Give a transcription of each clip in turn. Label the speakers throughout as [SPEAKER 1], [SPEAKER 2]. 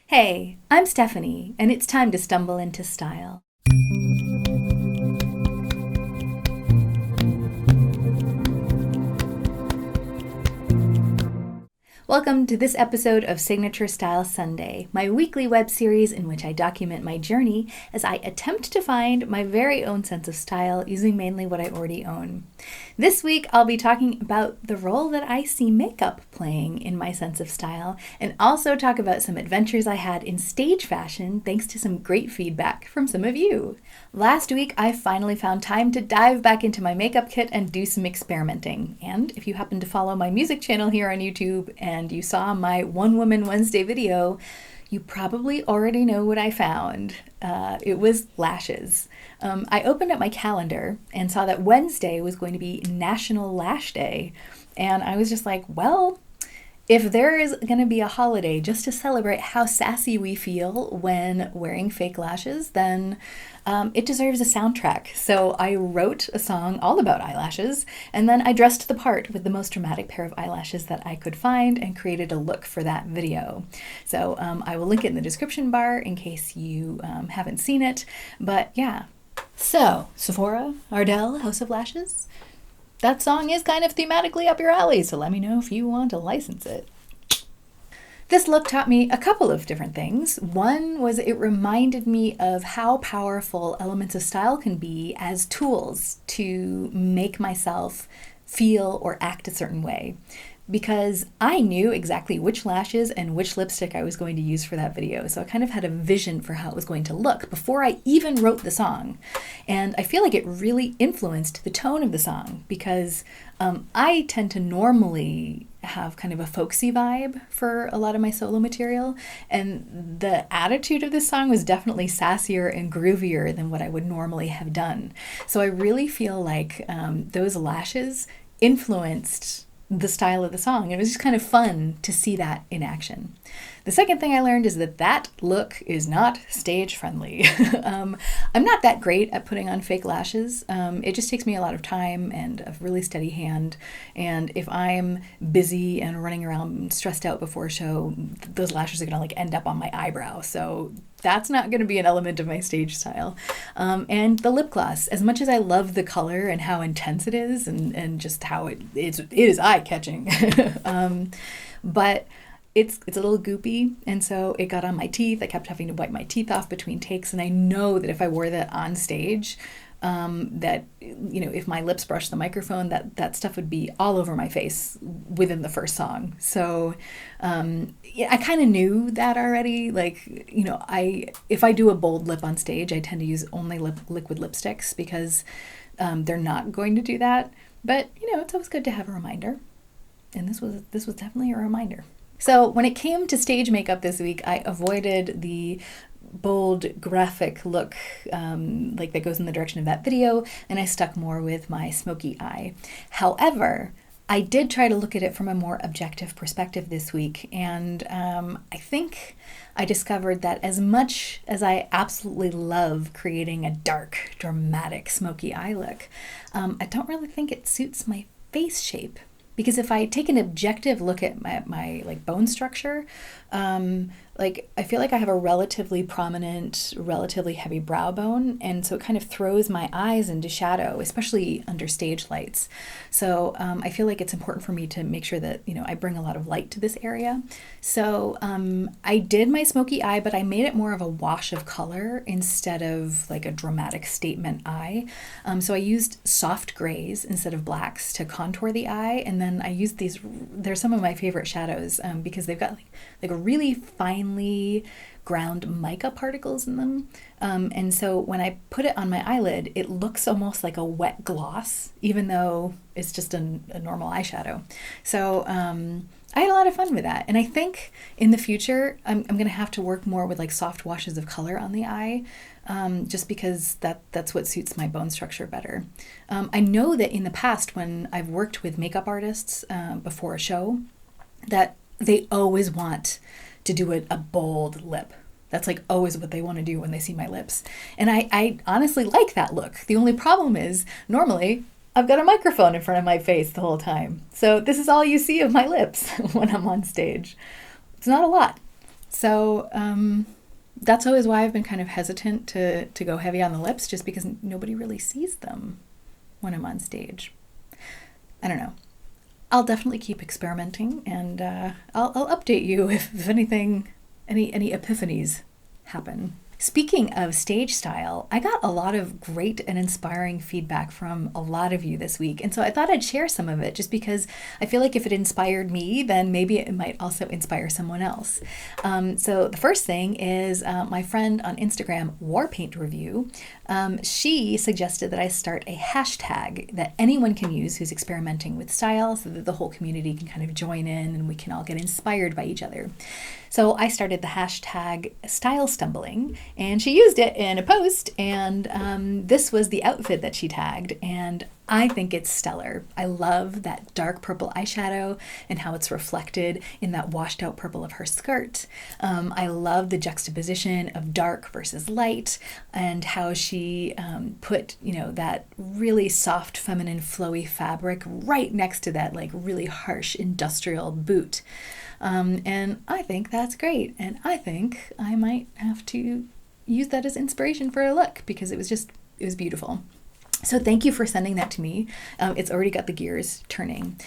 [SPEAKER 1] Hey, I'm Stephanie, and it's time to stumble into style. Welcome to this episode of Signature Style Sunday, my weekly web series in which I document my journey as I attempt to find my very own sense of style using mainly what I already own. This week, I'll be talking about the role that I see makeup playing in my sense of style, and also talk about some adventures I had in stage fashion thanks to some great feedback from some of you. Last week, I finally found time to dive back into my makeup kit and do some experimenting. And if you happen to follow my music channel here on YouTube and you saw my One Woman Wednesday video, you probably already know what I found. It was lashes. I opened up my calendar and saw that Wednesday was going to be National Lash Day. And I was just like, well, if there is going to be a holiday just to celebrate how sassy we feel when wearing fake lashes, then it deserves a soundtrack. So I wrote a song all about eyelashes, and then I dressed the part with the most dramatic pair of eyelashes that I could find and created a look for that video. So I will link it in the description bar in case you haven't seen it. But yeah. So, Sephora, Ardell, House of Lashes. That song is kind of thematically up your alley, so let me know if you want to license it. This look taught me a couple of different things. One was it reminded me of how powerful elements of style can be as tools to make myself feel or act a certain way. Because I knew exactly which lashes and which lipstick I was going to use for that video. So I kind of had a vision for how it was going to look before I even wrote the song. And I feel like it really influenced the tone of the song because I tend to normally have kind of a folksy vibe for a lot of my solo material. And the attitude of this song was definitely sassier and groovier than what I would normally have done. So I really feel like those lashes influenced the style of the song. It was just kind of fun to see that in action. The second thing I learned is that look is not stage friendly. I'm not that great at putting on fake lashes. It just takes me a lot of time and a really steady hand. And if I'm busy and running around stressed out before a show, those lashes are gonna end up on my eyebrow. So that's not going to be an element of my stage style. And the lip gloss, as much as I love the color and how intense it is and just how it is eye-catching, but it's a little goopy, and so it got on my teeth. I kept having to wipe my teeth off between takes, and I know that if I wore that on stage, that, if my lips brushed the microphone, that stuff would be all over my face within the first song. So I kind of knew that already. If I do a bold lip on stage, I tend to use only liquid lipsticks because they're not going to do that. But it's always good to have a reminder, and this was definitely a reminder. So when it came to stage makeup this week, I avoided the bold graphic look that goes in the direction of that video, and I stuck more with my smoky eye. However, I did try to look at it from a more objective perspective this week, and I think I discovered that as much as I absolutely love creating a dark, dramatic, smoky eye look, I don't really think it suits my face shape. Because if I take an objective look at my bone structure, I feel like I have a relatively prominent, relatively heavy brow bone, and so it kind of throws my eyes into shadow, especially under stage lights. So I feel like it's important for me to make sure that I bring a lot of light to this area. So I did my smoky eye, but I made it more of a wash of color instead of a dramatic statement eye. So I used soft grays instead of blacks to contour the eye, and then I used these. They're some of my favorite shadows because they've got like a really finely ground mica particles in them. And so when I put it on my eyelid, it looks almost like a wet gloss, even though it's just a normal eyeshadow. So I had a lot of fun with that. And I think in the future, I'm going to have to work more with soft washes of color on the eye, just because that's what suits my bone structure better. I know that in the past when I've worked with makeup artists before a show, that they always want to do a bold lip. That's always what they want to do when they see my lips. And I honestly like that look. The only problem is normally I've got a microphone in front of my face the whole time. So this is all you see of my lips when I'm on stage. It's not a lot. So that's always why I've been kind of hesitant to go heavy on the lips, just because nobody really sees them when I'm on stage. I don't know. I'll definitely keep experimenting, and I'll update you if anything, any epiphanies happen. Speaking of stage style, I got a lot of great and inspiring feedback from a lot of you this week. And so I thought I'd share some of it, just because I feel like if it inspired me, then maybe it might also inspire someone else. So the first thing is my friend on Instagram, Warpaint Review. She suggested that I start a hashtag that anyone can use who's experimenting with style, so that the whole community can kind of join in and we can all get inspired by each other. So I started the hashtag style stumbling, and she used it in a post, and this was the outfit that she tagged, and I think it's stellar. I love that dark purple eyeshadow and how it's reflected in that washed out purple of her skirt. I love the juxtaposition of dark versus light, and how she put, that really soft, feminine, flowy fabric right next to that like really harsh industrial boot. And I think that's great. And I think I might have to use that as inspiration for a look, because it was beautiful. So thank you for sending that to me. It's already got the gears turning.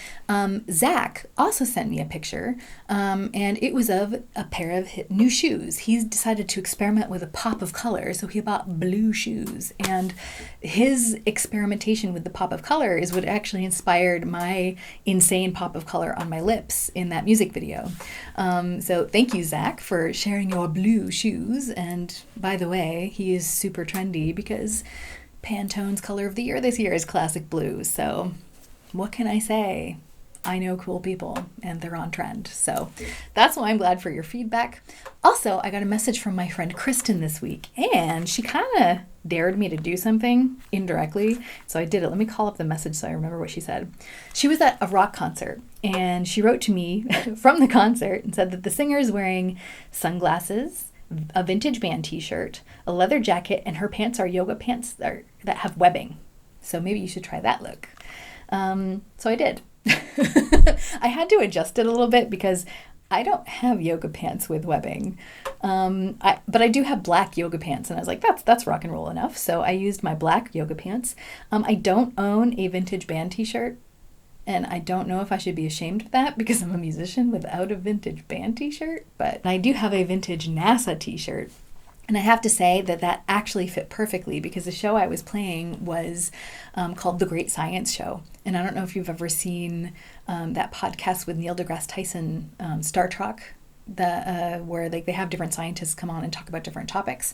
[SPEAKER 1] Zach also sent me a picture, and it was of a pair of new shoes. He's decided to experiment with a pop of color, so he bought blue shoes. And his experimentation with the pop of color is what actually inspired my insane pop of color on my lips in that music video. So thank you, Zach, for sharing your blue shoes. And by the way, he is super trendy, because Pantone's color of the year this year is classic blue. So what can I say? I know cool people, and they're on trend. So that's why I'm glad for your feedback. Also, I got a message from my friend Kristen this week, and she kind of dared me to do something indirectly. So I did it. Let me call up the message so I remember what she said. She was at a rock concert, and she wrote to me from the concert and said that the singer is wearing sunglasses, a vintage band t-shirt, a leather jacket, and her pants are yoga pants that have webbing. So maybe you should try that look. So I did. I had to adjust it a little bit, because I don't have yoga pants with webbing. But I do have black yoga pants, and I was like, that's rock and roll enough. So I used my black yoga pants. I don't own a vintage band t-shirt, and I don't know if I should be ashamed of that, because I'm a musician without a vintage band t-shirt. But I do have a vintage NASA t-shirt. And I have to say that actually fit perfectly, because the show I was playing was called The Great Science Show. And I don't know if you've ever seen that podcast with Neil deGrasse Tyson, Star Trek, where they have different scientists come on and talk about different topics.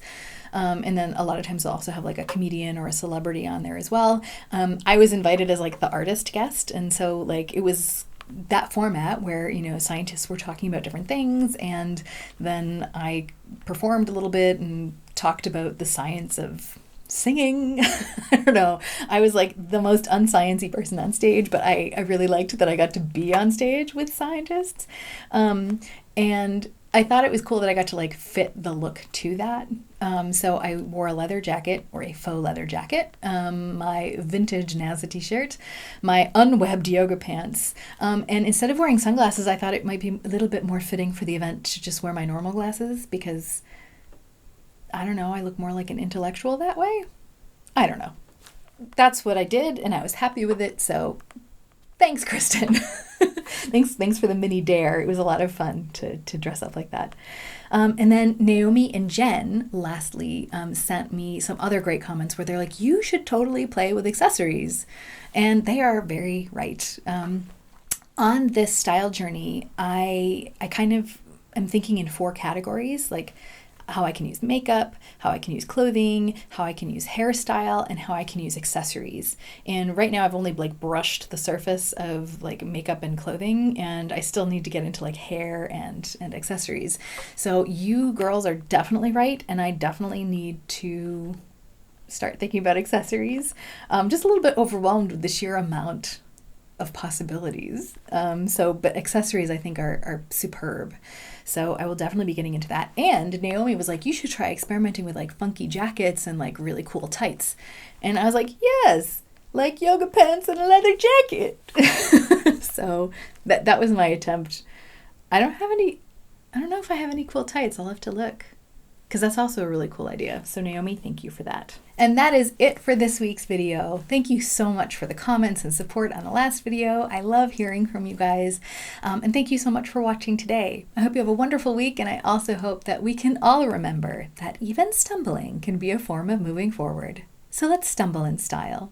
[SPEAKER 1] And then a lot of times they'll also have like a comedian or a celebrity on there as well. I was invited as like the artist guest. And so like it was that format where, scientists were talking about different things, and then I performed a little bit and talked about the science of singing. I don't know. I was like the most unscience-y person on stage, but I really liked that I got to be on stage with scientists. And I thought it was cool that I got to like fit the look to that. So I wore a leather jacket, or a faux leather jacket, my vintage NASA t-shirt, my unwebbed yoga pants. And instead of wearing sunglasses, I thought it might be a little bit more fitting for the event to just wear my normal glasses, because I don't know, I look more like an intellectual that way. I don't know. That's what I did, and I was happy with it. So thanks, Kristen. Thanks for the mini dare. It was a lot of fun to dress up like that. And then Naomi and Jen, lastly, sent me some other great comments where they're like, you should totally play with accessories. And they are very right. On this style journey, I kind of am thinking in 4 categories, like how I can use makeup, how I can use clothing, how I can use hairstyle, and how I can use accessories. And right now I've only like brushed the surface of like makeup and clothing, and I still need to get into like hair and accessories. So you girls are definitely right, and I definitely need to start thinking about accessories. Just a little bit overwhelmed with the sheer amount of possibilities. But accessories I think are superb. So I will definitely be getting into that. And Naomi was like, you should try experimenting with like funky jackets and like really cool tights. And I was like, yes, like yoga pants and a leather jacket. So that was my attempt. I don't have any I don't know if I have any cool tights. I'll have to look. Because that's also a really cool idea. So Naomi, thank you for that. And that is it for this week's video. Thank you so much for the comments and support on the last video. I love hearing from you guys. And thank you so much for watching today. I hope you have a wonderful week, and I also hope that we can all remember that even stumbling can be a form of moving forward. So let's stumble in style.